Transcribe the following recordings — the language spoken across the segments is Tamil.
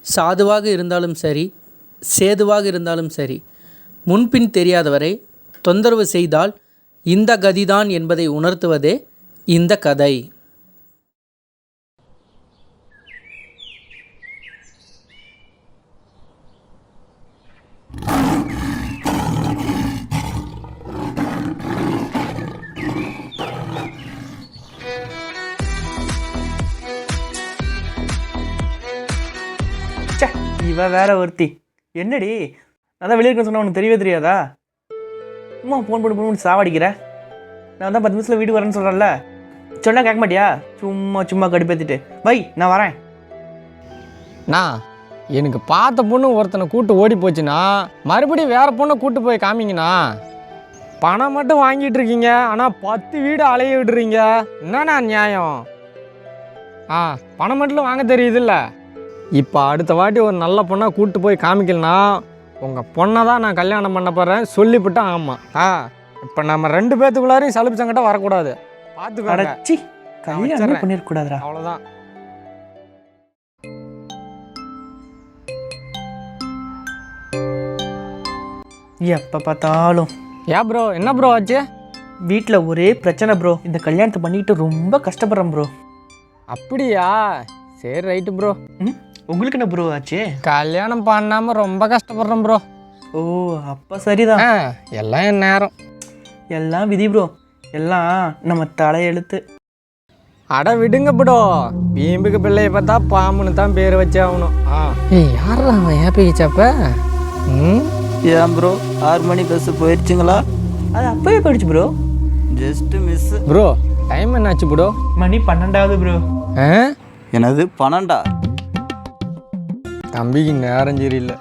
சாதுவாக இருந்தாலும் சரி, சேதுவாக இருந்தாலும் சரி, முன்பின் தெரியாதவரை தொந்தரவு செய்தால் இந்த கதிதான் என்பதை உணர்த்துவதே இந்த கதை. இவ வேற ஒருத்தி. என்னடி அதான் வெளியே இருக்க சொன்னா உனக்கு தெரியவே தெரியாதா? அம்மா ஃபோன் பண்ணி சாவடிக்கிற. நான் தான் 10 நிமிஷத்தில் வீட்டுக்கு வரேன்னு சொல்கிறேன்ல, சொன்னால் கேட்க மாட்டியா? சும்மா கடுப்பேற்றிட்டு பை நான் வரேன். நான் எனக்கு பார்த்த பொண்ணு ஒருத்தனை கூட்டு ஓடி போச்சுன்னா மறுபடியும் வேறு பொண்ணை கூட்டு போய் காமிங்கண்ணா. பணம் மட்டும் வாங்கிட்டு இருக்கீங்க, ஆனால் 10 வீடு அலைய விடுறீங்க. என்னண்ணா நியாயம்? பணம் மட்டும் வாங்க தெரியுதுல்ல. இப்போ அடுத்த வாட்டி ஒரு நல்ல பொண்ணாக கூப்பிட்டு போய் காமிக்கலனா உங்கள் பொண்ணை தான் நான் கல்யாணம் பண்ண போகிறேன் சொல்லிவிட்டேன். ஆமாம். இப்போ நம்ம 2 பேத்துக்குள்ளாரையும் சலுப்பு சங்கடம் வரக்கூடாது. பார்த்து அடைச்சி கல்யாணம் பண்ணிடக்கூடாதுடா. அவ்வளோதான். எப்போ பார்த்தாலும் ஏன் ப்ரோ, என்ன ப்ரோ ஆச்சு? வீட்டில் ஒரே பிரச்சனை ப்ரோ. இந்த கல்யாணத்தை பண்ணிக்கிட்டு ரொம்ப கஷ்டப்படுறேன் ப்ரோ. அப்படியா? சரி ரைட்டு ப்ரோ. உங்களுக்கு என்ன ப்ரோ ஆச்சு? கல்யாணம் பண்ணாமல் ரொம்ப கஷ்டப்படுறேன் ப்ரோ. ஓ அப்போ சரிதான். எல்லாம் என் நேரம், எல்லாம் விதி ப்ரோ, எல்லாம் நம்ம தலையெழுத்து. அட விடுங்க ப்ரோ, வீம்புக்கு பிள்ளைய பார்த்தா பாம்புன்னு தான் பேர் வச்சே ஆகணும். யாரா அவன் ஏப்பிச்சப்ப? ஏன் ப்ரோ 6 மணி பஸ் போயிடுச்சுங்களா? அது அப்பவே போயிடுச்சு bro, just miss. Bro time என்னாச்சு ப்ரோ? மணி 12ஆவது ப்ரோ. என்னது 12? தம்பிக்கு நேரம் சரியில்லை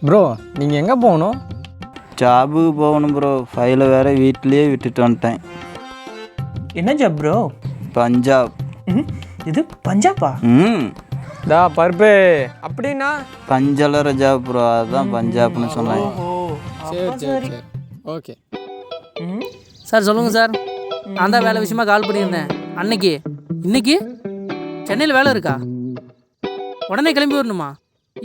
ப்ரோ. நீங்கள் எங்கே போகணும்? ஜாபுக்கு போகணும் ப்ரோ. ஃபைலை வேற வீட்லேயே விட்டுட்டு வந்துட்டேன். என்ன ஜாப் ப்ரோ? பஞ்சாப். இது பஞ்சாபா? தா பருப்பு அப்படின்னா பஞ்சலர ஜாப் ப்ரோ, அதுதான் பஞ்சாப்னு சொன்னேன். சரி ஓகே. சார் சொல்லுங்கள் சார். நான் தான் வேலை விஷயமா கால் பண்ணியிருந்தேன் இன்னைக்கு சென்னையில் வேலை இருக்கா? உடனே கிளம்பி வரணுமா?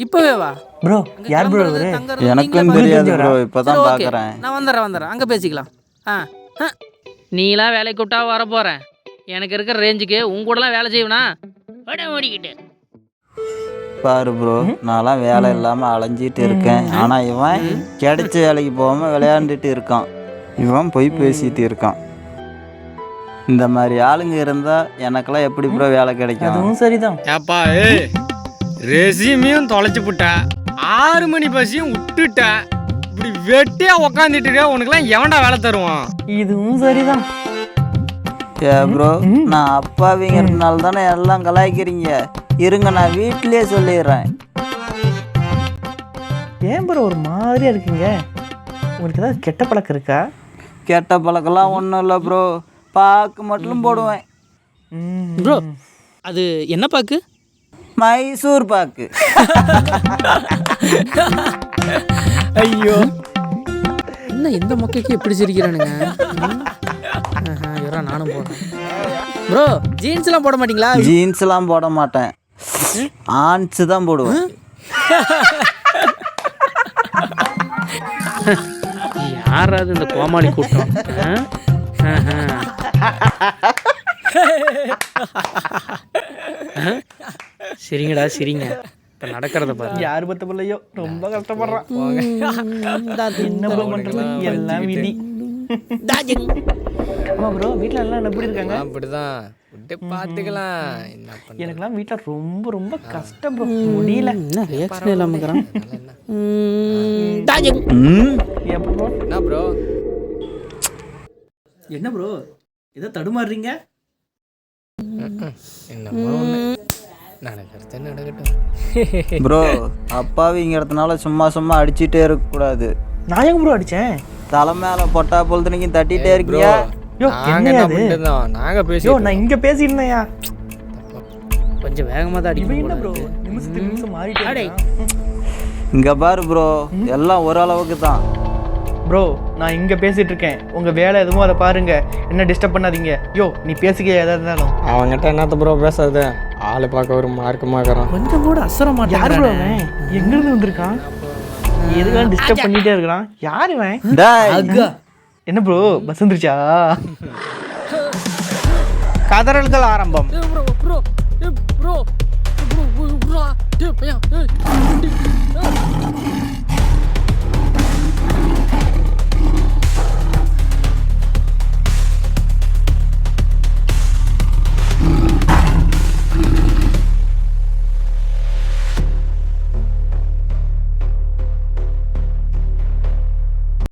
இப்போவே வா ப்ரோ. யார் ப்ரோ இவரு? எனக்கும் தெரியாது ப்ரோ, இப்போதான் பார்க்குறேன். நான் வந்துடுறேன், அங்கே பேசிக்கலாம். நீலாம் வேலை கூப்பிட்டா வர போகிறேன். எனக்கு இருக்கிற ரேஞ்சுக்கு உங்க கூடலாம் வேலை செய்வனா? ஓடிக்கிட்டு பாரு ப்ரோ, நான்லாம் வேலை இல்லாமல் அலைஞ்சிட்டு இருக்கேன். ஆனால் இவன் கிடைச்ச வேலைக்கு போகாமல் விளையாண்டுட்டு இருக்கான். இவன் போய் பேசிட்டு இருக்கான். இந்த மாதிரி ஆளுங்க இருந்தால் எனக்கெல்லாம் எப்படி ப்ரோ வேலை கிடைக்கும்? அதுவும் சரிதான். ஏப்பா ரெசியூமையும் தொலைச்சி விட்டேன், 6 மணி பஸ்ஸையும் விட்டுட்டேன், இப்படி வெட்டியா உக்காந்துட்டு இருக்க. உனக்குலாம் எவன்டா வேலை தருவான்? இதுவும் சரிதான். ஏ ப்ரோ, நான் அப்பாவிங்கிறதுனால தானே எல்லாம் கலாய்க்கிறீங்க. இருங்க நான் வீட்டிலே சொல்லிடுறேன். ஏன் ப்ரோ ஒரு மாதிரியா இருக்கீங்க? உங்களுக்கு ஏதாவது கெட்ட பழக்கம் இருக்கா? கெட்ட பழக்கம்லாம் ஒன்றும் இல்லை ப்ரோ, பாக்கு மட்டும் போடுவேன். ப்ரோ அது என்ன பாக்கு? மைசூர் பாக்கு. ஐயோ என்ன இந்த மொக்கைக்கு எப்படி சிரிக்கிறானுங்க? நானும் போடுறேன். ப்ரோ ஜீன்ஸ்லாம் போட மாட்டீங்களா? ஜீன்ஸ்லாம் போட மாட்டேன், ஆன்ஸ் தான் போடுவேன். யாராவது இந்த கோமாளி கூட்டம்? சரிங்கடா சரிங்க. இப்போ நடக்கிறத பாரு. யார் பத்த பிள்ளையோ ரொம்ப கஷ்டப்படுறான். என்ன ப்ரோ பண்ணுறது, எல்லாம் விதி. ஆமாம் ப்ரோ, வீட்டில் எல்லாம் எப்படி இருக்காங்க? அப்படிதான் பார்த்துக்கலாம். என்ன பண்ண, எனக்குலாம் வீட்டில் ரொம்ப ரொம்ப கஷ்டம் ப்ரோ, முடியல. என்ன ரியாக்ஷன் இல்லாமல் இருக்கிறான்? என்ன ப்ரோ என்ன ப்ரோ ஏதோ தடுமாறுறீங்க? என்னமோ நடக்கிறது நடக்கட்டும் ப்ரோ. அப்பாவிங்கிறதுனால சும்மா அடிச்சுட்டே இருக்கக்கூடாது. நான் எங்க ப்ரோ அடித்தேன்? தலை மேலே பொட்டா பொழுதுனைக்கும் தட்டிகிட்டே இருக்கீங்க. நாங்கள் பேசி நான் இங்கே பேசியிருந்தேயா? கொஞ்சம் வேகமாக தான் அடிப்பேன். என்ன ப்ரோ நிமிஷத்துக்கு நிமிஷம் மாறிட்டே. இங்கே பாரு ப்ரோ, எல்லாம் ஓரளவுக்கு தான். ப்ரோ நான் இங்கே பேசிகிட்டு இருக்கேன், உங்கள் வேலை எதுவும் அதை பாருங்க, என்ன டிஸ்டர்ப் பண்ணாதீங்க. யோ நீ பேசிக்க எதாக இருந்தாலும். அவங்ககிட்ட என்னத்த ப்ரோ பேசுறது, ஆள் பார்க்க ஒரு மார்க்கமாகறான். கொஞ்சம் கூட அசர யார் மாட்டேன். ப்ரோ அவன்? எங்கேருந்து வந்திருக்கான்? எதுக்காக டிஸ்டர்ப் பண்ணிகிட்டே இருக்கிறான்? யார் இவன்? டேய் என்ன ப்ரோ பஸ் வந்துருச்சா? கதறல்கள் ஆரம்பம். Bro bro bro bro bro bro பையா